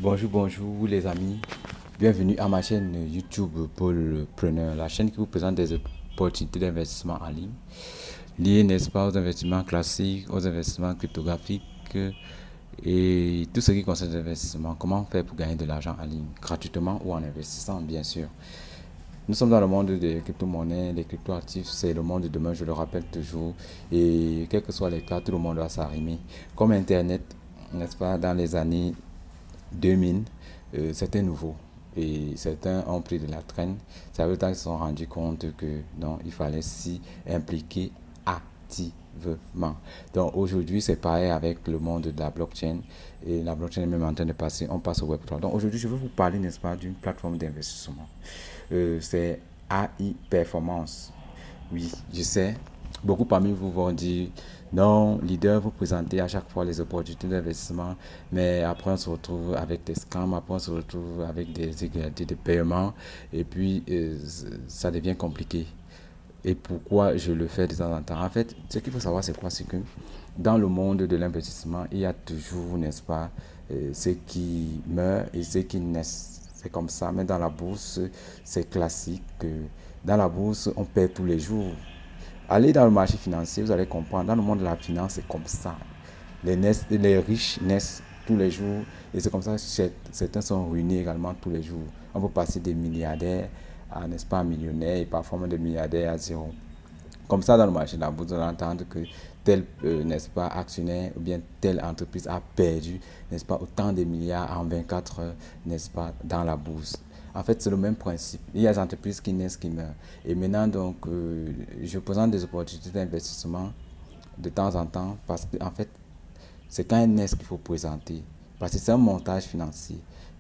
Bonjour les amis. Bienvenue à ma chaîne YouTube Paul Preneur, la chaîne qui vous présente des opportunités d'investissement en ligne, liées, n'est-ce pas, aux investissements classiques, aux investissements cryptographiques et tout ce qui concerne l'investissement. Comment faire pour gagner de l'argent en ligne, gratuitement ou en investissant, bien sûr. Nous sommes dans le monde des crypto-monnaies, des crypto-actifs, c'est le monde de demain, je le rappelle toujours. Et quels que soient les cas, tout le monde doit s'arrimer. Comme Internet, n'est-ce pas, dans les années 2000, c'était nouveau. Et certains ont pris de la traîne. C'est avec le temps qu'ils se sont rendus compte que non, il fallait s'y impliquer activement. Donc aujourd'hui, c'est pareil avec le monde de la blockchain. Et la blockchain est même en train de passer, on passe au Web3. Donc aujourd'hui, je veux vous parler, n'est-ce pas, d'une plateforme d'investissement. C'est AI Performance. Oui, je sais. Beaucoup parmi vous vont dire, non, leader, vous présentez à chaque fois les opportunités d'investissement, mais après on se retrouve avec des scams, après on se retrouve avec des inégalités de paiement, et puis ça devient compliqué. Et pourquoi je le fais de temps en temps? En fait, ce qu'il faut savoir, c'est quoi? C'est que dans le monde de l'investissement, il y a toujours, n'est-ce pas, ceux qui meurent et ceux qui naissent. C'est comme ça. Mais dans la bourse, c'est classique. Dans la bourse, on perd tous les jours. Allez dans le marché financier, vous allez comprendre. Dans le monde de la finance, c'est comme ça. Les riches naissent tous les jours. Et c'est comme ça que certains sont ruinés également tous les jours. On peut passer des milliardaires à, n'est-ce pas, millionnaires et parfois même des milliardaires à zéro. Comme ça, dans le marché de la bourse, on entend que tel, n'est-ce pas, actionnaire ou bien telle entreprise a perdu, n'est-ce pas, autant de milliards en 24 heures, n'est-ce pas, dans la bourse. En fait, c'est le même principe. Il y a des entreprises qui naissent, qui meurent. Et maintenant, donc, je présente des opportunités d'investissement de temps en temps parce qu'en fait, c'est quand elles naissent qu'il faut présenter. Parce que c'est un montage financier.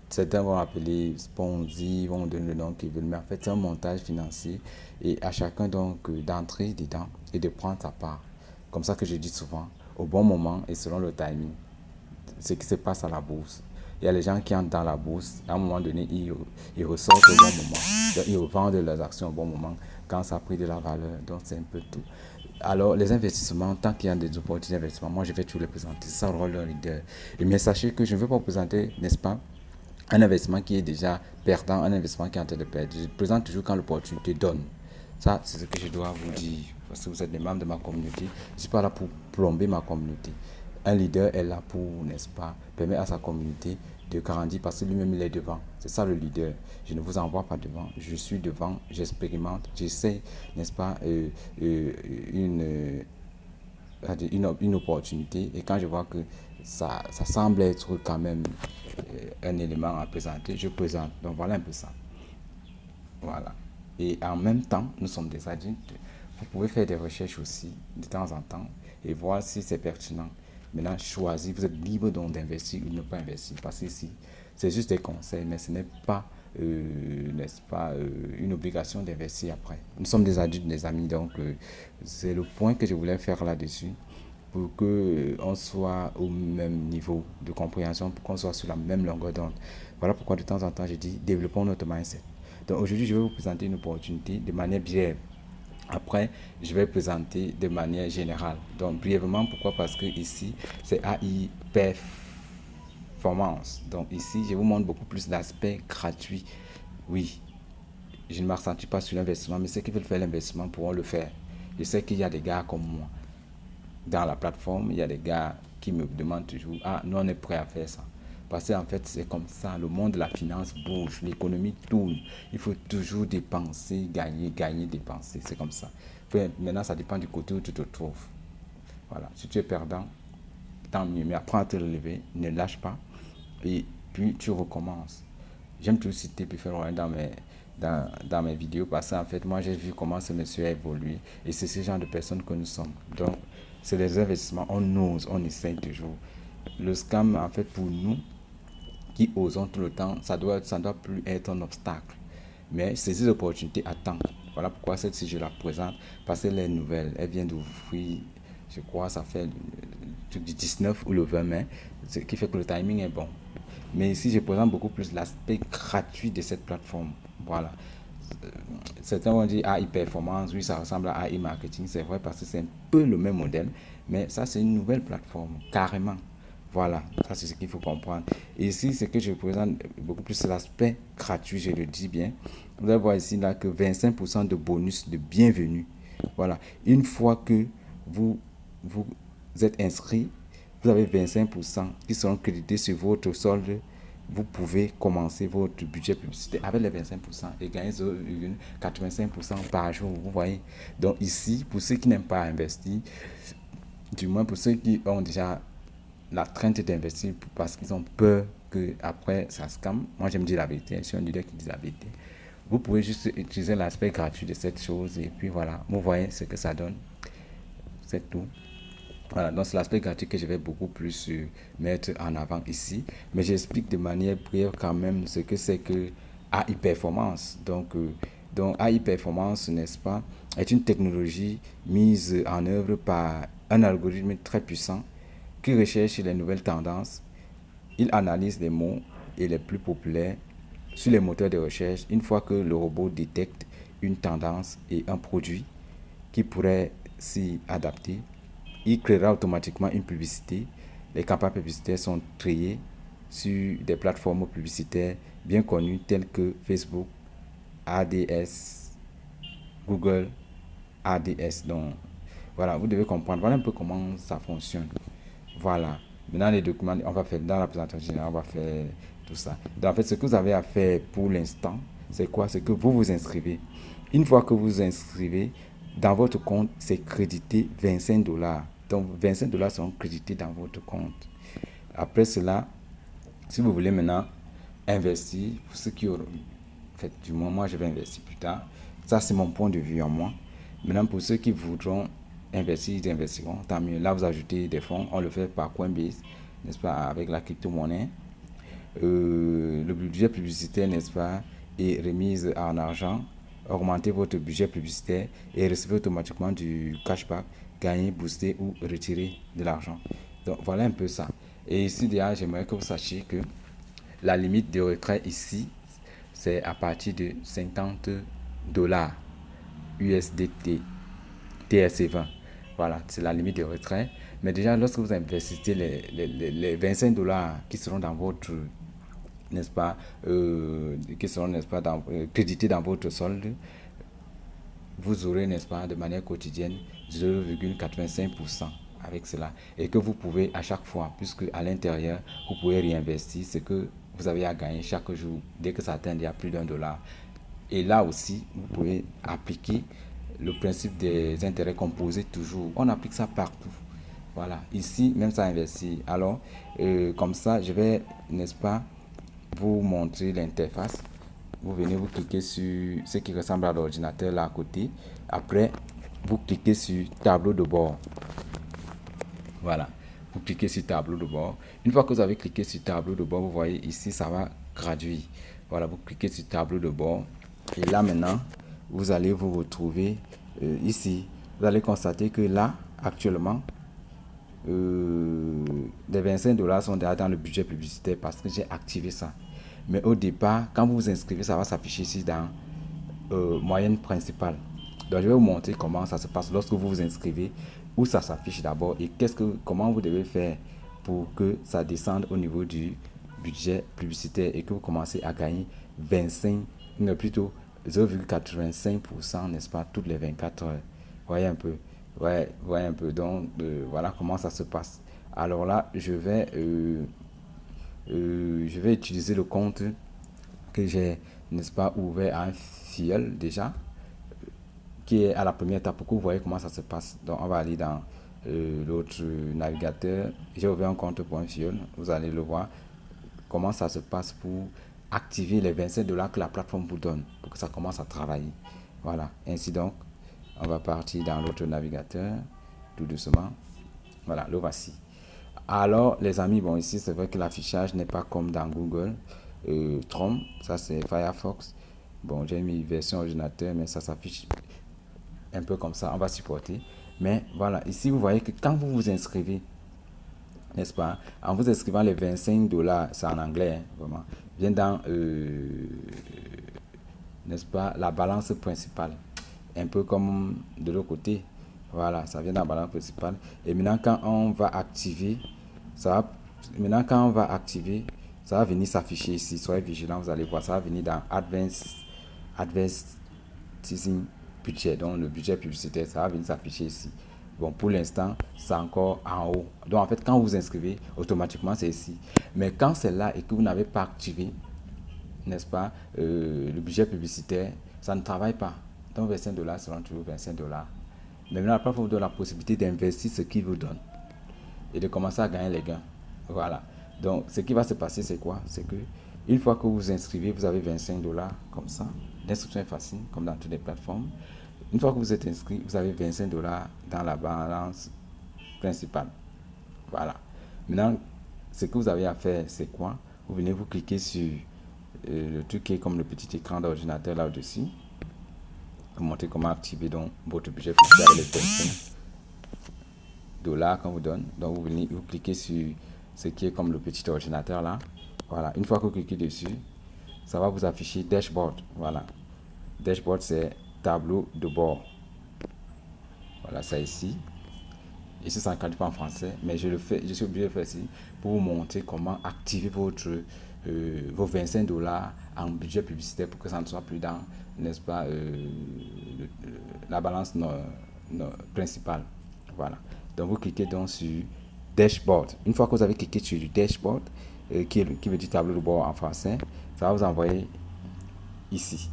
Certains vont appeler Sponzi, vont donner le nom qu'ils veulent, mais en fait, c'est un montage financier et à chacun donc d'entrer dedans et de prendre sa part. Comme ça que je dis souvent, au bon moment et selon le timing, ce qui se passe à la bourse. Il y a les gens qui entrent dans la bourse, à un moment donné, ils ressortent au bon moment. Donc, ils revendent leurs actions au bon moment quand ça a pris de la valeur. Donc, c'est un peu tout. Alors, les investissements, tant qu'il y a des opportunités d'investissement, moi, je vais toujours les présenter. C'est ça le rôle d'un leader. Et mais sachez que je ne veux pas vous présenter, n'est-ce pas, un investissement qui est déjà perdant, un investissement qui est en train de perdre. Je présente toujours quand l'opportunité donne. Ça, c'est ce que je dois vous dire. Parce que vous êtes des membres de ma communauté. Je ne suis pas là pour plomber ma communauté. Un leader est là pour, n'est-ce pas, permettre à sa communauté de grandir parce que lui-même il est devant. C'est ça le leader. Je ne vous envoie pas devant. Je suis devant, j'expérimente, j'essaie, n'est-ce pas, une, une opportunité. Et quand je vois que ça semble être quand même un élément à présenter, je présente. Donc voilà un peu ça. Voilà. Et en même temps, nous sommes des adultes. Vous pouvez faire des recherches aussi de temps en temps et voir si c'est pertinent. Maintenant, choisir, vous êtes libre donc d'investir ou de ne pas investir. Parce que ici, c'est juste des conseils, mais ce n'est pas, n'est-ce pas, une obligation d'investir après. Nous sommes des adultes, des amis, donc c'est le point que je voulais faire là-dessus pour que on soit au même niveau de compréhension, pour qu'on soit sur la même longueur d'onde. Voilà pourquoi de temps en temps, je dis, développons notre mindset. Donc aujourd'hui, je vais vous présenter une opportunité de manière brève. Après, je vais présenter de manière générale. Donc brièvement, pourquoi? Parce que ici, c'est AI Performance. Donc ici, je vous montre beaucoup plus d'aspects gratuits. Oui, je ne m'accentue pas sur l'investissement, mais ceux qui veulent faire l'investissement pourront le faire. Je sais qu'il y a des gars comme moi dans la plateforme, il y a des gars qui me demandent toujours, ah, nous on est prêt à faire ça. Parce qu'en fait, c'est comme ça, le monde de la finance bouge, l'économie tourne. Il faut toujours dépenser, gagner, gagner, dépenser. C'est comme ça. Maintenant, ça dépend du côté où tu te trouves. Voilà. Si tu es perdant, tant mieux. Mais apprends à te relever, ne lâche pas. Et puis, tu recommences. J'aime toujours citer Buffett dans mes vidéos parce qu'en fait, moi, j'ai vu comment ce monsieur a évolué. Et c'est ce genre de personnes que nous sommes. Donc, c'est des investissements. On ose, on essaye toujours. Le scam, en fait, pour nous, qui osons tout le temps, ça doit plus être un obstacle. Mais ces opportunités attendent. Voilà pourquoi celle-ci, je la présente, parce qu'elle est nouvelle. Elle vient d'ouvrir, je crois, ça fait le truc du 19 ou le 20 mai, ce qui fait que le timing est bon. Mais ici, je présente beaucoup plus l'aspect gratuit de cette plateforme. Voilà. Certains vont dire AI Performance, oui, ça ressemble à AI Marketing. C'est vrai parce que c'est un peu le même modèle. Mais ça, c'est une nouvelle plateforme, carrément. Voilà, ça c'est ce qu'il faut comprendre. Et ici, ce que je présente beaucoup plus, c'est l'aspect gratuit, je le dis bien. Vous allez voir ici là que 25% de bonus de bienvenue. Voilà, une fois que vous, vous êtes inscrit, vous avez 25% qui seront crédités sur votre solde. Vous pouvez commencer votre budget publicité avec les 25% et gagner 0,85% par jour. Vous voyez. Donc ici, pour ceux qui n'aiment pas investir, du moins pour ceux qui ont déjà la crainte d'investir parce qu'ils ont peur que après ça scam. Moi, j'aime dire la vérité. Je suis un leader qui dit la vérité. Vous pouvez juste utiliser l'aspect gratuit de cette chose et puis voilà, vous voyez ce que ça donne. C'est tout. Voilà, donc c'est l'aspect gratuit que je vais beaucoup plus mettre en avant ici. Mais j'explique de manière brève quand même ce que c'est que AI Performance. Donc AI Performance, n'est-ce pas, est une technologie mise en œuvre par un algorithme très puissant qui recherche les nouvelles tendances. Il analyse les mots et les plus populaires sur les moteurs de recherche. Une fois que le robot détecte une tendance et un produit qui pourrait s'y adapter, il créera automatiquement une publicité. Les campagnes publicitaires sont créées sur des plateformes publicitaires bien connues telles que Facebook, ADS, Google, ADS. Donc, voilà, vous devez comprendre. Voilà un peu comment ça fonctionne. Voilà. Maintenant, les documents, on va faire dans la présentation générale, on va faire tout ça. Donc, en fait, ce que vous avez à faire pour l'instant, c'est quoi? C'est que vous vous inscrivez. Une fois que vous vous inscrivez, dans votre compte, c'est crédité 25 dollars. Donc, 25 dollars seront crédités dans votre compte. Après cela, si vous voulez maintenant investir, pour ceux qui auront, en fait, du moins, moi, je vais investir plus tard. Ça, c'est mon point de vue en moi. Maintenant, pour ceux qui voudront investir, ils investiront. Tant mieux. Là, vous ajoutez des fonds. On le fait par Coinbase, n'est-ce pas, avec la crypto-monnaie. Le budget publicitaire, n'est-ce pas, est remise en argent. Augmentez votre budget publicitaire et recevez automatiquement du cashback, gagner, booster ou retirer de l'argent. Donc, voilà un peu ça. Et ici, déjà, j'aimerais que vous sachiez que la limite de retrait ici, c'est à partir de 50 dollars USDT TRC20. Voilà, c'est la limite de retrait. Mais déjà, lorsque vous investissez les 25 dollars qui seront dans votre, n'est-ce pas, qui seront, n'est-ce pas, crédités dans votre solde, vous aurez, n'est-ce pas, de manière quotidienne 0,85% avec cela. Et que vous pouvez à chaque fois, puisque à l'intérieur, vous pouvez réinvestir ce que vous avez à gagner chaque jour, dès que ça atteint il y a plus d'un dollar. Et là aussi, vous pouvez appliquer le principe des intérêts composés toujours. On applique ça partout. Voilà, ici, même ça investir. Alors, comme ça, je vais, n'est-ce pas, vous montrer l'interface. Vous venez, vous cliquez sur ce qui ressemble à l'ordinateur là à côté. Après, vous cliquez sur tableau de bord. Voilà, vous cliquez sur tableau de bord. Une fois que vous avez cliqué sur tableau de bord, vous voyez ici, ça va graduer. Voilà, vous cliquez sur tableau de bord. Et là maintenant, vous allez vous retrouver ici. Vous allez constater que là, actuellement, les 25 dollars sont déjà dans le budget publicitaire parce que j'ai activé ça. Mais au départ, quand vous vous inscrivez, ça va s'afficher ici dans moyenne principale. Donc, je vais vous montrer comment ça se passe lorsque vous vous inscrivez, où ça s'affiche d'abord et comment vous devez faire pour que ça descende au niveau du budget publicitaire et que vous commencez à gagner 25, non, plutôt 0,85%, n'est-ce pas, toutes les 24 heures. Voyez un peu. Ouais, voyez un peu. Donc, voilà comment ça se passe. Alors là, je vais utiliser le compte que j'ai, n'est-ce pas, ouvert à un filleul déjà, qui est à la première étape pour que vous voyez comment ça se passe. Donc, on va aller dans l'autre navigateur. J'ai ouvert un compte pour un filleul. Vous allez le voir comment ça se passe pour activer les 27 dollars que la plateforme vous donne pour que ça commence à travailler. Voilà. Ainsi donc, on va partir dans l'autre navigateur tout doucement. Voilà, le voici. Alors, les amis, bon, ici, c'est vrai que l'affichage n'est pas comme dans Google Chrome. Ça, c'est Firefox. Bon, j'ai mis version ordinateur, mais ça s'affiche un peu comme ça. On va supporter. Mais voilà, ici, vous voyez que quand vous vous inscrivez, n'est-ce pas, en vous inscrivant les 25 dollars, c'est en anglais, hein, vraiment, vient dans, n'est-ce pas, la balance principale. Un peu comme de l'autre côté. Voilà, ça vient dans la balance principale. Et maintenant, quand on va activer, ça va Maintenant, quand on va activer, ça va venir s'afficher ici. Soyez vigilant, vous allez voir, ça va venir dans Advertising Budget, donc le budget publicitaire, ça va venir s'afficher ici. Bon, pour l'instant, c'est encore en haut. Donc, en fait, quand vous vous inscrivez, automatiquement, c'est ici. Mais quand c'est là et que vous n'avez pas activé, n'est-ce pas, le budget publicitaire, ça ne travaille pas. Donc, 25 dollars seront toujours 25 dollars. Mais maintenant, la plateforme vous donne la possibilité d'investir ce qu'il vous donne et de commencer à gagner les gains. Voilà. Donc, ce qui va se passer, c'est quoi? C'est que une fois que vous vous inscrivez, vous avez 25 dollars comme ça. L'inscription est facile, comme dans toutes les plateformes. Une fois que vous êtes inscrit, vous avez 25 dollars dans la balance principale. Voilà. Maintenant, ce que vous avez à faire, c'est quoi? Vous venez vous cliquer sur le truc qui est comme le petit écran d'ordinateur là-dessus. Vous montrez comment activer donc votre budget publicitaire avec les 25 dollars qu'on vous donne. Donc, vous venez, vous cliquez sur ce qui est comme le petit ordinateur là. Voilà. Une fois que vous cliquez dessus, ça va vous afficher dashboard. Voilà. Dashboard, c'est tableau de bord. Voilà, ça ici. Ici, ça ne traduit pas en français, mais je suis obligé de le faire ici pour vous montrer comment activer vos 25 dollars en budget publicitaire pour que ça ne soit plus dans, n'est-ce pas, la balance principale. Voilà. Donc, vous cliquez donc sur Dashboard. Une fois que vous avez cliqué sur le Dashboard, qui veut dire tableau de bord en français, ça va vous envoyer ici.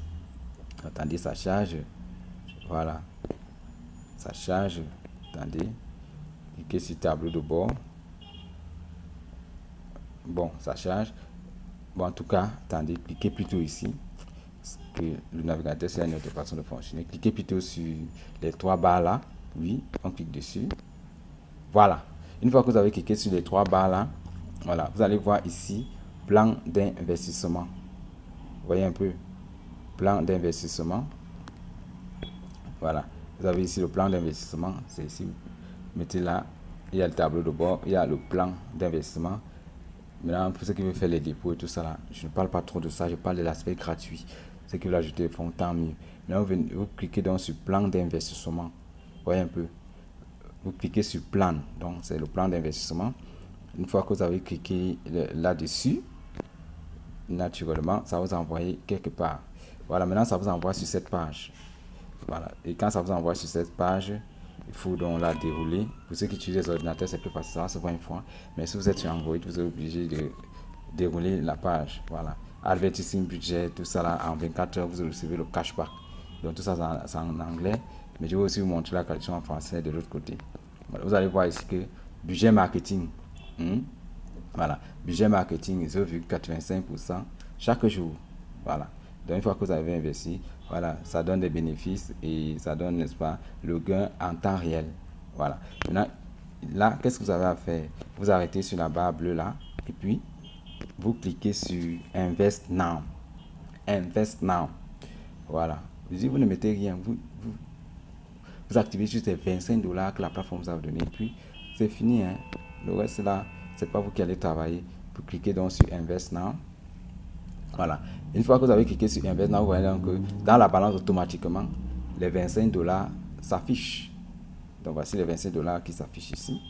Attendez, ça charge. Voilà. Ça charge. Attendez. Cliquez sur tableau de bord. Bon, ça charge. Bon, en tout cas, attendez, cliquez plutôt ici. Parce que le navigateur, c'est une autre façon de fonctionner. Cliquez plutôt sur les trois barres là. Oui, on clique dessus. Voilà. Une fois que vous avez cliqué sur les trois barres là, voilà, vous allez voir ici, plan d'investissement. Vous voyez un peu, plan d'investissement. Voilà. Vous avez ici le plan d'investissement. C'est ici. Mettez là. Il y a le tableau de bord. Il y a le plan d'investissement. Maintenant, pour ceux qui veulent faire les dépôts et tout ça là, je ne parle pas trop de ça. Je parle de l'aspect gratuit. Ceux qui veulent ajouter des fonds, tant mieux. Maintenant, vous cliquez donc sur plan d'investissement. Vous voyez un peu. Vous cliquez sur plan. Donc, c'est le plan d'investissement. Une fois que vous avez cliqué là-dessus, naturellement, ça va vous envoyer quelque part. Voilà, maintenant, ça vous envoie sur cette page. Voilà. Et quand ça vous envoie sur cette page, il faut donc la dérouler. Pour ceux qui utilisent les ordinateurs, c'est plus facile, ça va se voir une fois. Mais si vous êtes sur Android, vous êtes obligé de dérouler la page. Voilà. Advertising budget, tout ça là, en 24 heures, vous recevez le cashback. Donc tout ça, c'est en anglais. Mais je vais aussi vous montrer la traduction en français de l'autre côté. Voilà. Vous allez voir ici que budget marketing. Voilà. Budget marketing, 0,85% chaque jour. Voilà. Donc une fois que vous avez investi, voilà, ça donne des bénéfices et ça donne, n'est-ce pas, le gain en temps réel. Voilà. Maintenant, là, qu'est-ce que vous avez à faire? Vous arrêtez sur la barre bleue là et puis vous cliquez sur Invest Now. Invest Now. Voilà. Vous ne mettez rien. Vous activez juste les 25 dollars que la plateforme vous a donné. Et puis, c'est fini. Hein. Le reste là, c'est pas vous qui allez travailler. Vous cliquez donc sur Invest Now. Voilà. Une fois que vous avez cliqué sur Invest Now, vous voyez donc que dans la balance automatiquement, les 25 dollars s'affichent. Donc voici les 25 dollars qui s'affichent ici.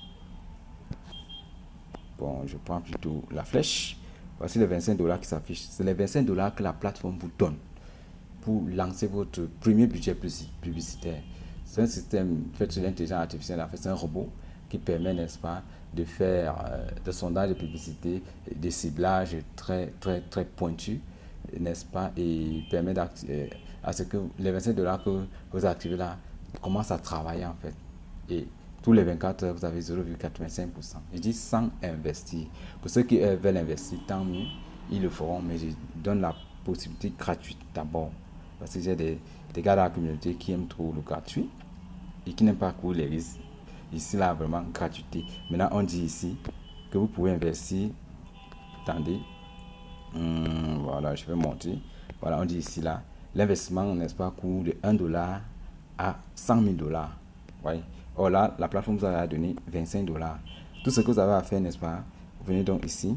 Bon, je prends plutôt la flèche. Voici les 25 dollars qui s'affichent. C'est les 25 dollars que la plateforme vous donne pour lancer votre premier budget publicitaire. C'est un système fait sur l'intelligence artificielle. En fait, c'est un robot qui permet, n'est-ce pas, de faire des sondages de publicité, des ciblages très, très, très pointus, n'est-ce pas, et permet à ce que les 25 dollars que vous activez là commencent à travailler en fait. Et tous les 24 heures, vous avez 0,85%. Je dis sans investir. Pour ceux qui veulent investir, tant mieux, ils le feront, mais je donne la possibilité gratuite d'abord. Parce que j'ai des gars dans la communauté qui aiment trop le gratuit et qui n'aiment pas courir les risques. Ici, là, vraiment, gratuité. Maintenant, on dit ici que vous pouvez investir. Attendez. Voilà, je vais monter. Voilà, on dit ici, là, l'investissement, n'est-ce pas, coûte de 1 dollar à 100 000 dollars. Voyez. Or là, la plateforme vous a donné 25 dollars. Tout ce que vous avez à faire, n'est-ce pas, vous venez donc ici.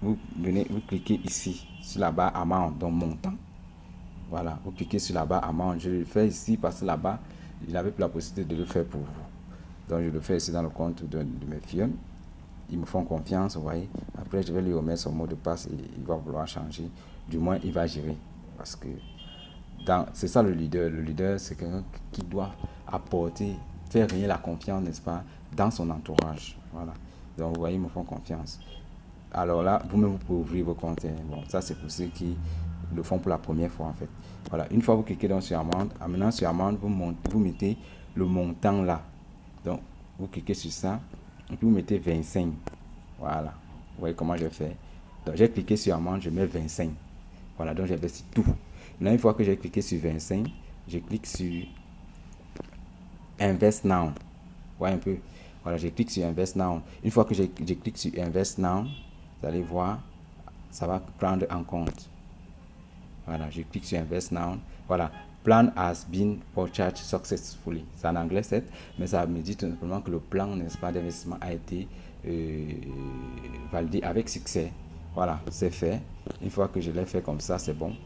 Vous cliquez ici sur la barre amount, donc montant. Voilà, vous cliquez sur la barre amount. Je le fais ici parce que là-bas, il n'avait plus la possibilité de le faire pour vous. Donc, je le fais ici dans le compte de mes firmes. Ils me font confiance, vous voyez. Après, je vais lui remettre son mot de passe et il va vouloir changer. Du moins, il va gérer. Parce que c'est ça le leader. Le leader, c'est quelqu'un qui doit apporter, faire régner la confiance, n'est-ce pas, dans son entourage. Voilà. Donc, vous voyez, ils me font confiance. Alors là, vous-même, vous pouvez ouvrir vos comptes. Bon, ça, c'est pour ceux qui le font pour la première fois, en fait. Voilà. Une fois vous cliquez dans sur amende, maintenant sur amende, vous mettez le montant là. Donc, vous cliquez sur ça, et puis vous mettez 25. Voilà. Vous voyez comment je fais. Donc, j'ai cliqué sur amende, je mets 25. Voilà, donc j'investis tout. Maintenant, une fois que j'ai cliqué sur 25, je clique sur Invest Now. Voyez un peu. Voilà, je clique sur Invest Now. Une fois que je clique sur Invest Now, vous allez voir, ça va prendre en compte. Voilà, je clique sur Invest Now. Voilà, Plan has been purchased successfully. C'est en anglais, c'est, mais ça me dit tout simplement que le plan, n'est-ce pas, d'investissement a été validé avec succès. Voilà, c'est fait. Une fois que je l'ai fait comme ça, c'est bon.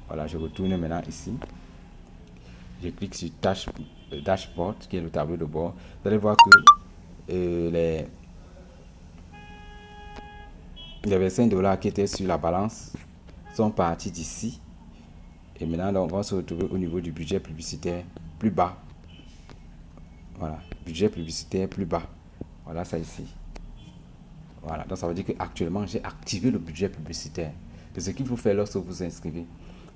Voilà, je retourne maintenant ici. Je clique sur Dashboard, qui est le tableau de bord. Vous allez voir que les 25 $ qui étaient sur la balance sont partis d'ici. Et maintenant, donc, on va se retrouver au niveau du budget publicitaire plus bas. Voilà, budget publicitaire plus bas. Voilà ça ici. Voilà, donc ça veut dire qu'actuellement, j'ai activé le budget publicitaire. C'est ce qu'il faut faire lorsque vous vous inscrivez.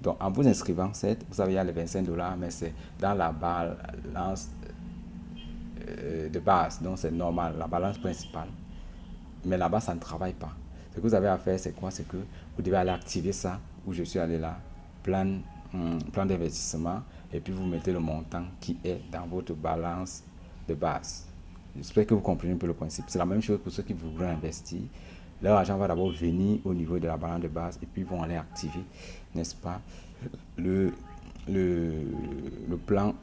Donc, en vous inscrivant, vous savez, il y a les 25 $, mais c'est dans la balance de base. Donc, c'est normal, la balance principale. Mais là-bas, ça ne travaille pas. Ce que vous avez à faire, c'est quoi? C'est que vous devez aller activer ça, où je suis allé là, plan d'investissement, et puis vous mettez le montant qui est dans votre balance de base. J'espère que vous comprenez un peu le principe. C'est la même chose pour ceux qui voudront investir. Leur argent va d'abord venir au niveau de la balance de base et puis ils vont aller activer, n'est-ce pas, le plan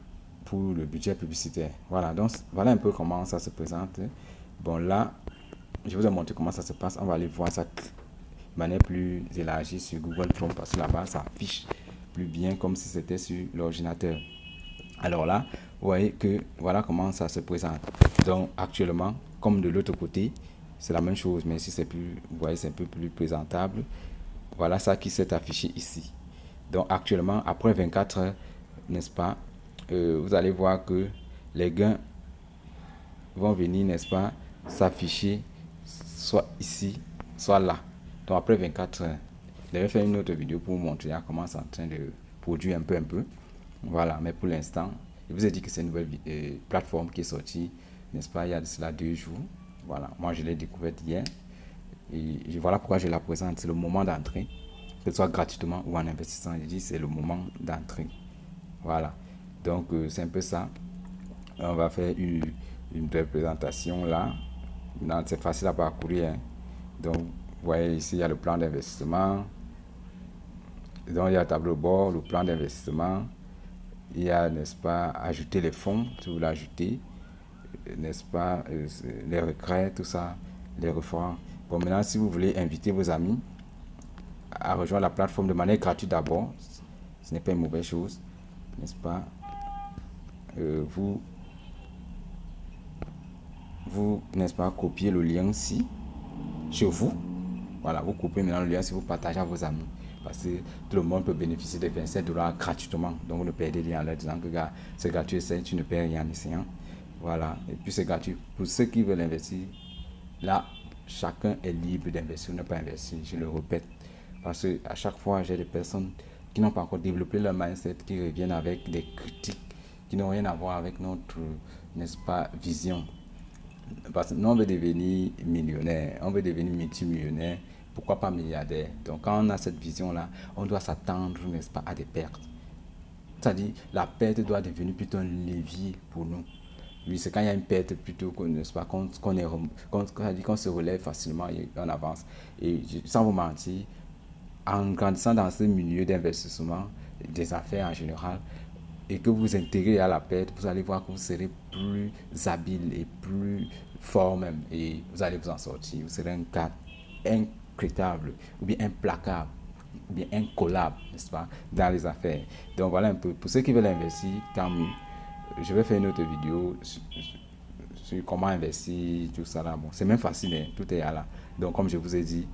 pour le budget publicitaire. Voilà, donc voilà un peu comment ça se présente. Bon, là, je vous ai montré comment ça se passe. On va aller voir ça de manière plus élargie sur Google Chrome parce que là-bas, ça affiche plus bien comme si c'était sur l'ordinateur. Alors là, vous voyez que voilà comment ça se présente. Donc actuellement, comme de l'autre côté, c'est la même chose, mais ici c'est plus, vous voyez, c'est un peu plus présentable. Voilà ça qui s'est affiché ici. Donc actuellement, après 24 heures, n'est-ce pas, vous allez voir que les gains vont venir, n'est-ce pas, s'afficher soit ici, soit là. Donc après 24 heures, je vais faire une autre vidéo pour vous montrer comment c'est en train de produire un peu. Voilà, mais pour l'instant, je vous ai dit que c'est une nouvelle plateforme qui est sortie, n'est-ce pas, il y a de cela 2 jours. Voilà, moi je l'ai découverte hier. Et voilà pourquoi je la présente. C'est le moment d'entrée, que ce soit gratuitement ou en investissant. Je dis c'est le moment d'entrée. Voilà, donc c'est un peu ça. On va faire une belle présentation là. C'est facile à parcourir. Hein. Donc, vous voyez ici, il y a le plan d'investissement. Donc, il y a le tableau de bord, le plan d'investissement. Il y a, n'est-ce pas, ajouter les fonds, si vous voulez ajouter, n'est-ce pas, les regrets, tout ça, les référents. Bon, maintenant, si vous voulez inviter vos amis à rejoindre la plateforme de manière gratuite d'abord, ce n'est pas une mauvaise chose, n'est-ce pas, vous, n'est-ce pas, copiez le lien ici, chez vous. Voilà, vous copiez maintenant le lien si vous partagez à vos amis. Parce que tout le monde peut bénéficier des 27 $ gratuitement. Donc, vous ne perdez rien en leur disant que gars, c'est gratuit, tu ne perds rien en essayant. Voilà, et puis c'est gratuit. Pour ceux qui veulent investir, là, chacun est libre d'investir ou ne pas investir. Je le répète. Parce que à chaque fois, j'ai des personnes qui n'ont pas encore développé leur mindset, qui reviennent avec des critiques qui n'ont rien à voir avec notre, n'est-ce pas, vision. Parce que nous, on veut devenir millionnaire, on veut devenir multimillionnaire, pourquoi pas milliardaire. Donc, quand on a cette vision-là, on doit s'attendre, n'est-ce pas, à des pertes. C'est-à-dire, la perte doit devenir plutôt un levier pour nous. Oui, c'est quand il y a une perte plutôt n'est-ce pas, qu'on se relève facilement et on avance. Et sans vous mentir, en grandissant dans ce milieu d'investissement, des affaires en général, et que vous intégrez à la perte, vous allez voir que vous serez plus habile et plus fort même. Et vous allez vous en sortir. Vous serez un cas incrétable ou bien implacable ou bien incollable, n'est-ce pas, dans les affaires. Donc voilà un peu. Pour ceux qui veulent investir, tant mieux. Je vais faire une autre vidéo sur comment investir, tout ça là. Bon, c'est même facile, hein, tout est là. Donc, comme je vous ai dit,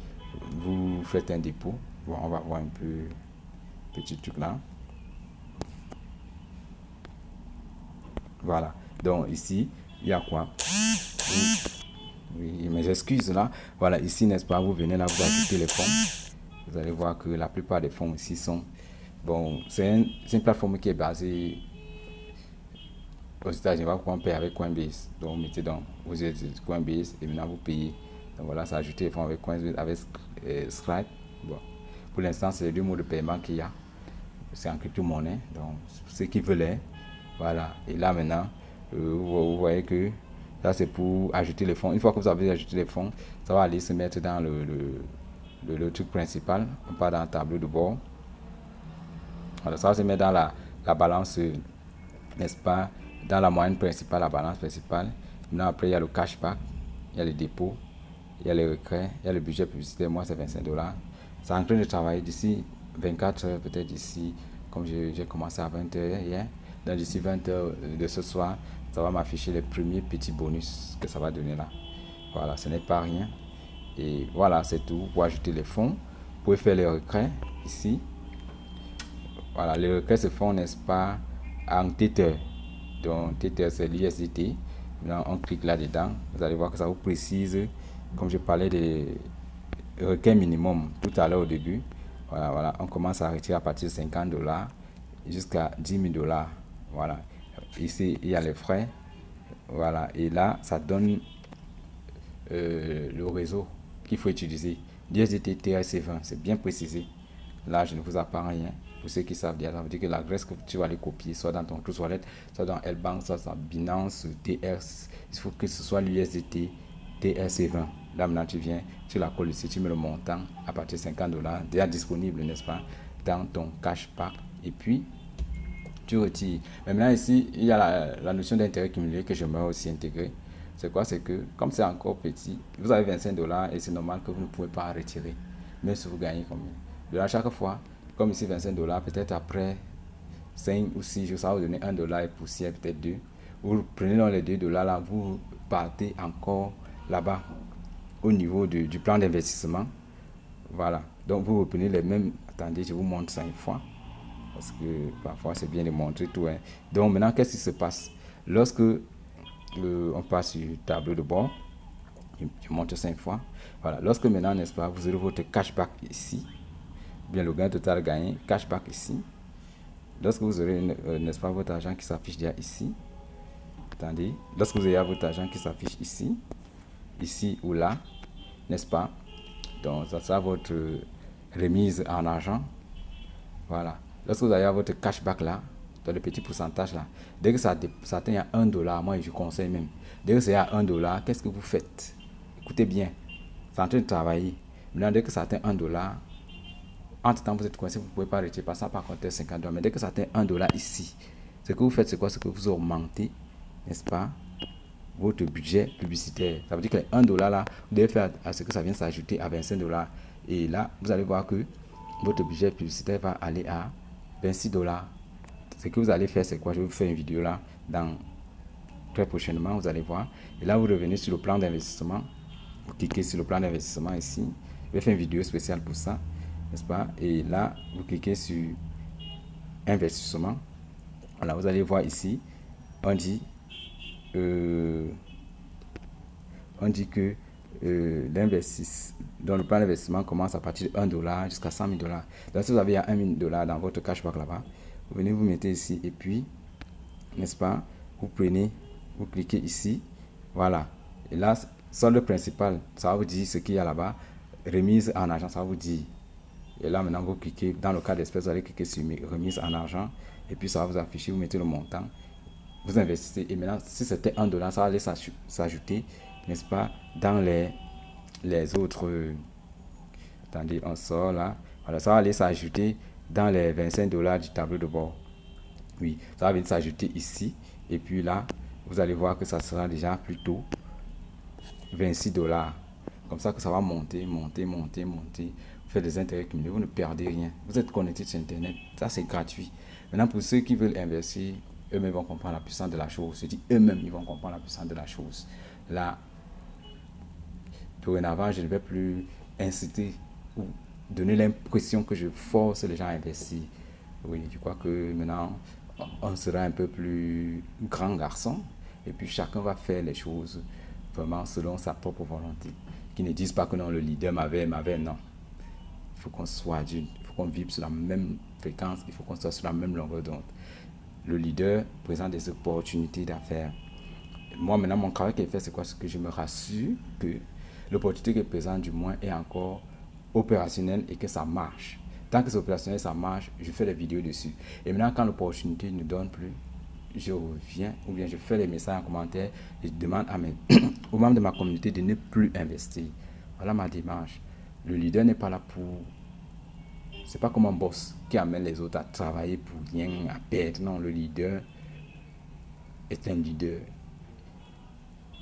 vous faites un dépôt. Bon, on va voir un peu petit truc là. Voilà. Donc, ici, il y a quoi? Oui, mes excuses là. Voilà, ici, n'est-ce pas, vous venez là, vous ajoutez les fonds. Vous allez voir que la plupart des fonds ici sont... Bon, c'est une plateforme qui est basée aux États-Unis. Vous pouvez payer avec Coinbase. Donc, vous mettez dans, vous êtes Coinbase et maintenant vous payez. Donc voilà, ça ajoute les fonds avec Coinbase, avec Stripe. Bon, pour l'instant, c'est les deux modes de paiement qu'il y a. C'est en crypto-monnaie. Donc, ceux qui veulent, voilà. Et là maintenant, vous voyez que ça c'est pour ajouter les fonds. Une fois que vous avez ajouté les fonds, ça va aller se mettre dans le truc principal. On part dans le tableau de bord. Voilà, ça va se mettre dans la balance, n'est-ce pas, dans la moyenne principale, la balance principale. Maintenant, après, il y a le cashback, il y a les dépôts, il y a les retraits, il y a le budget publicitaire. Moi, c'est 25 $. C'est en train de travailler d'ici 24 heures, peut-être d'ici, comme j'ai commencé à 20 heures hier. Donc, d'ici 20 heures de ce soir, ça va m'afficher les premiers petits bonus que ça va donner là. Voilà, ce n'est pas rien. Et voilà, c'est tout. Pour ajouter les fonds, vous pouvez faire les retraits ici. Voilà, les requêtes se font, n'est-ce pas, en Tether. Donc, Tether, c'est l'USDT. Maintenant, on clique là-dedans. Vous allez voir que ça vous précise, comme je parlais des requêtes minimum tout à l'heure au début. Voilà, voilà, on commence à retirer à partir de 50 $ jusqu'à 10 000 $. Voilà. Ici, il y a les frais. Voilà. Et là, ça donne le réseau qu'il faut utiliser. l'USDT TRC20, c'est bien précisé. Là, je ne vous apprends rien. Pour ceux qui savent déjà, ça veut dire que l'adresse que tu vas aller copier, soit dans ton Trust Wallet, soit dans L-Bank, soit dans Binance, TRC, il faut que ce soit l'USDT TRC20. Là, maintenant, tu viens, tu la colles ici, tu mets le montant à partir de 50 $, déjà disponible, n'est-ce pas, dans ton cashback. Et puis, tu retires. Mais maintenant, ici, il y a la notion d'intérêt cumulé que j'aimerais aussi intégrer. C'est quoi? C'est que, comme c'est encore petit, vous avez 25 $ et c'est normal que vous ne pouvez pas retirer, même si vous gagnez combien. De là, chaque fois, comme ici 25 $, peut-être après 5 ou 6 jours, ça va vous donner 1 $ et poussière, peut-être 2. Vous prenez dans les 2 $ là, vous partez encore là-bas au niveau du plan d'investissement. Voilà. Donc vous reprenez les mêmes. Attendez, je vous montre ça une fois. Parce que parfois c'est bien de montrer tout. Hein. Donc maintenant, qu'est-ce qui se passe? Lorsque on passe sur le tableau de bord, je montre 5 fois. Voilà. Lorsque maintenant, n'est-ce pas, vous aurez votre cashback ici. Bien le gain total gagné, cashback ici. Lorsque vous aurez, n'est-ce pas, votre argent qui s'affiche déjà ici. Attendez, lorsque vous avez votre argent qui s'affiche ici, ici ou là, n'est-ce pas? Donc, ça sera votre remise en argent. Voilà. Lorsque vous avez votre cashback là, dans le petit pourcentage là, dès que ça atteint à 1 $, moi je conseille même, dès que c'est à 1 $, qu'est-ce que vous faites? Écoutez bien, c'est en train de travailler. Maintenant, dès que ça atteint 1 $, entre-temps, vous êtes coincé, vous ne pouvez pas retirer par ça par contre 50 $. Mais dès que ça atteint 1 $ ici, ce que vous faites, c'est quoi? C'est que vous augmentez, n'est-ce pas, votre budget publicitaire. Ça veut dire que les 1 $ là, vous devez faire à ce que ça vienne s'ajouter à 25 $. Et là, vous allez voir que votre budget publicitaire va aller à 26 $. Ce que vous allez faire, c'est quoi? Je vais vous faire une vidéo là, très prochainement, vous allez voir. Et là, vous revenez sur le plan d'investissement. Vous cliquez sur le plan d'investissement ici. Je vais faire une vidéo spéciale pour ça. N'est-ce pas? Et là, vous cliquez sur investissement. Voilà, vous allez voir ici, on dit que dans le plan d'investissement commence à partir de 1 $ jusqu'à 100 000 $. Donc, si vous avez 1 000 $ dans votre cashback là-bas, vous venez vous mettez ici et puis, n'est-ce pas, vous prenez, vous cliquez ici, voilà. Et là, solde principal, ça va vous dire ce qu'il y a là-bas. Remise en argent, ça va vous dire. Et là, maintenant, vous cliquez, dans le cas d'espèce, vous allez cliquer sur remise en argent. Et puis, ça va vous afficher, vous mettez le montant. Vous investissez. Et maintenant, si c'était 1 $, ça va aller s'ajouter, n'est-ce pas, dans les autres. Attendez, on sort là. Voilà, ça va aller s'ajouter dans les 25 $ du tableau de bord. Oui, ça va venir s'ajouter ici. Et puis là, vous allez voir que ça sera déjà plutôt 26 $. Comme ça que ça va monter, monter, monter, monter. Vous faites des intérêts cumulés, vous ne perdez rien. Vous êtes connecté sur Internet, ça c'est gratuit. Maintenant, pour ceux qui veulent investir, eux-mêmes vont comprendre la puissance de la chose. Je dis eux-mêmes, ils vont comprendre la puissance de la chose. Là, dorénavant, je ne vais plus inciter ou donner l'impression que je force les gens à investir. Oui, je crois que maintenant, on sera un peu plus grand garçon et puis chacun va faire les choses vraiment selon sa propre volonté. Qui ne disent pas que non, le leader m'avait, non. Il faut qu'on soit d'une, il faut qu'on vibre sur la même fréquence, il faut qu'on soit sur la même longueur d'onde. Le leader présente des opportunités d'affaires. Moi, maintenant, mon travail qui est fait, c'est quoi? C'est que je me rassure que l'opportunité qui est présente, du moins, est encore opérationnelle et que ça marche. Tant que c'est opérationnel, ça marche, je fais des vidéos dessus. Et maintenant, quand l'opportunité ne donne plus, je reviens ou bien je fais les messages en commentaire et je demande à aux membres de ma communauté de ne plus investir. Voilà ma démarche. Le leader n'est pas là pour... C'est pas comme un boss qui amène les autres à travailler pour rien, à perdre. Non, le leader est un leader.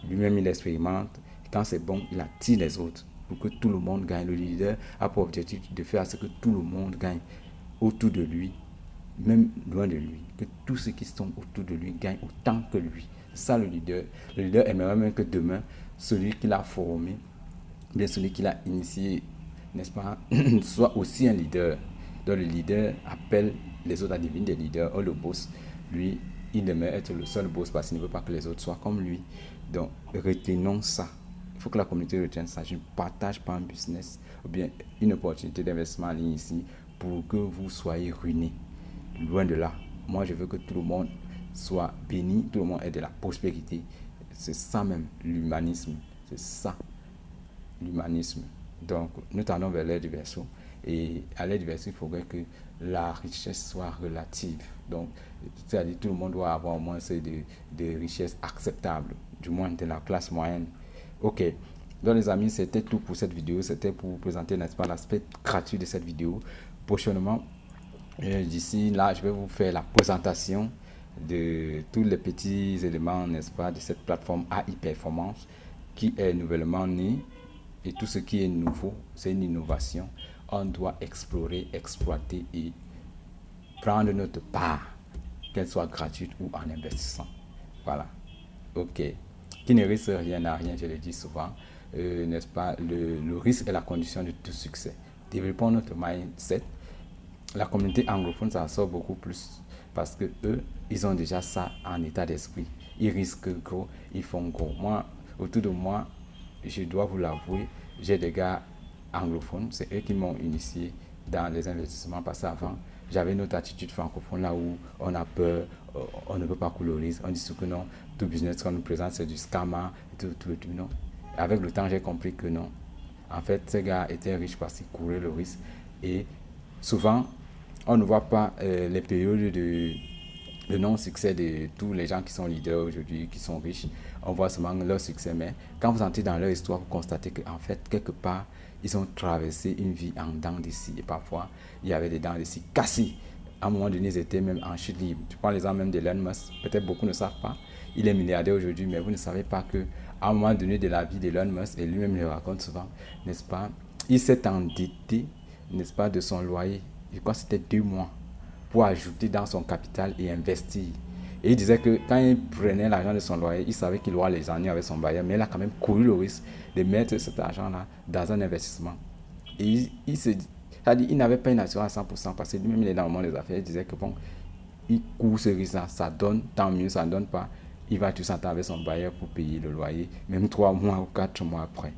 Lui-même, il expérimente. Quand c'est bon, il attire les autres pour que tout le monde gagne. Le leader a pour objectif de faire ce que tout le monde gagne autour de lui, même loin de lui. Que tous ceux qui sont autour de lui gagnent autant que lui. C'est ça le leader. Le leader aimerait même que demain, celui qui l'a formé, bien celui qui l'a initié, n'est-ce pas, soit aussi un leader. Donc le leader appelle les autres à devenir des leaders. Or le boss, lui, il aimerait être le seul boss parce qu'il ne veut pas que les autres soient comme lui. Donc retenons ça. Il faut que la communauté retienne ça. Je ne partage pas un business ou bien une opportunité d'investissement en ligne ici pour que vous soyez ruinés. Loin de là. Moi, je veux que tout le monde soit béni, tout le monde ait de la prospérité. C'est ça même, l'humanisme. C'est ça, l'humanisme. Donc, nous tendons vers l'ère du Verseau. Et à l'ère du Verseau, il faudrait que la richesse soit relative. Donc, c'est-à-dire tout le monde doit avoir au moins de richesses acceptables, du moins de la classe moyenne. Ok. Donc, les amis, c'était tout pour cette vidéo. C'était pour vous présenter, n'est-ce pas, l'aspect gratuit de cette vidéo. Prochainement, d'ici là, je vais vous faire la présentation de tous les petits éléments, n'est-ce pas, de cette plateforme AI Performance qui est nouvellement née. Et tout ce qui est nouveau, c'est une innovation. On doit explorer, exploiter et prendre notre part, qu'elle soit gratuite ou en investissant. Voilà. Ok. Qui ne risque rien à rien, je le dis souvent. N'est-ce pas, le risque est la condition de tout succès. Développons notre mindset. La communauté anglophone, ça sort beaucoup plus parce que eux, ils ont déjà ça en état d'esprit. Ils risquent gros, ils font gros. Moi, autour de moi, je dois vous l'avouer, j'ai des gars anglophones, c'est eux qui m'ont initié dans les investissements parce qu'avant, j'avais une autre attitude francophone là où on a peur, on ne peut pas couler au risque, on dit que non, tout business qu'on nous présente c'est du scammer, tout, non. Avec le temps, j'ai compris que non. En fait, ces gars étaient riches parce qu'ils couraient le risque et souvent, on ne voit pas les périodes de non-succès de tous les gens qui sont leaders aujourd'hui, qui sont riches. On voit seulement leur succès, mais quand vous entrez dans leur histoire, vous constatez qu'en fait, quelque part, ils ont traversé une vie en dents d'ici. Et parfois, il y avait des dents d'ici cassées. À un moment donné, ils étaient même en chute libre. Tu prends l'exemple même d'Elon Musk. Peut-être beaucoup ne savent pas. Il est milliardaire aujourd'hui, mais vous ne savez pas qu'à un moment donné de la vie d'Elon Musk, et lui-même le raconte souvent, n'est-ce pas, il s'est endetté, n'est-ce pas, de son loyer. Je crois que c'était 2 mois pour ajouter dans son capital et investir. Et il disait que quand il prenait l'argent de son loyer, il savait qu'il aura les années avec son bailleur, mais il a quand même couru le risque de mettre cet argent-là dans un investissement. Et il se dit, c'est-à-dire, il n'avait pas une assurance à 100% parce que lui-même, il est dans le monde des affaires. Il disait que bon, il court ce risque-là, ça donne, tant mieux, ça ne donne pas. Il va tout s'entendre avec son bailleur pour payer le loyer, même 3 mois ou 4 mois après.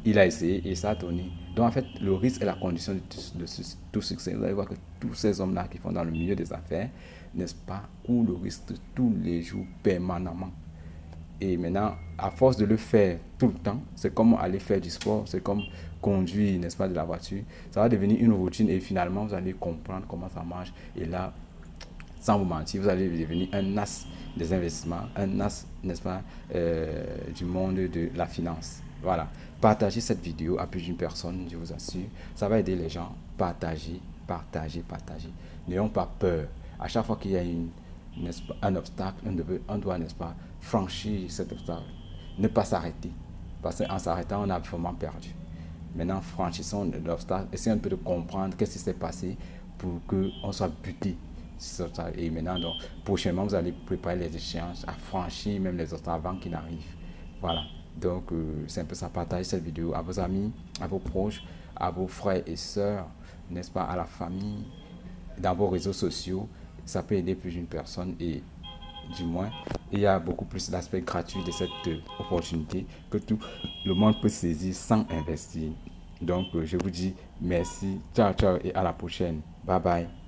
Il a essayé et ça a donné. Donc en fait, le risque est la condition de tout succès. Vous allez voir que tous ces hommes-là qui font dans le milieu des affaires, n'est-ce pas, courent le risque tous les jours, permanemment. Et maintenant, à force de le faire tout le temps, c'est comme aller faire du sport, c'est comme conduire, n'est-ce pas, de la voiture. Ça va devenir une routine et finalement, vous allez comprendre comment ça marche. Et là, sans vous mentir, vous allez devenir un as des investissements, un as, n'est-ce pas, du monde de la finance. Voilà. Partagez cette vidéo à plus d'une personne, je vous assure. Ça va aider les gens. Partagez, partagez, partagez. N'ayons pas peur. À chaque fois qu'il y a un obstacle, on doit, n'est-ce pas, franchir cet obstacle. Ne pas s'arrêter. Parce qu'en s'arrêtant, on a vraiment perdu. Maintenant, franchissons l'obstacle. Essayons un peu de comprendre qu'est-ce qui s'est passé pour qu'on soit buté Et maintenant, donc, prochainement, vous allez préparer les échéances, à franchir même les autres avant qu'ils n'arrivent. Voilà. Donc, c'est un peu ça. Partagez cette vidéo à vos amis, à vos proches, à vos frères et sœurs, n'est-ce pas, à la famille, dans vos réseaux sociaux. Ça peut aider plus d'une personne et du moins, il y a beaucoup plus d'aspects gratuits de cette opportunité que tout le monde peut saisir sans investir. Donc, je vous dis merci, ciao, ciao et à la prochaine. Bye bye.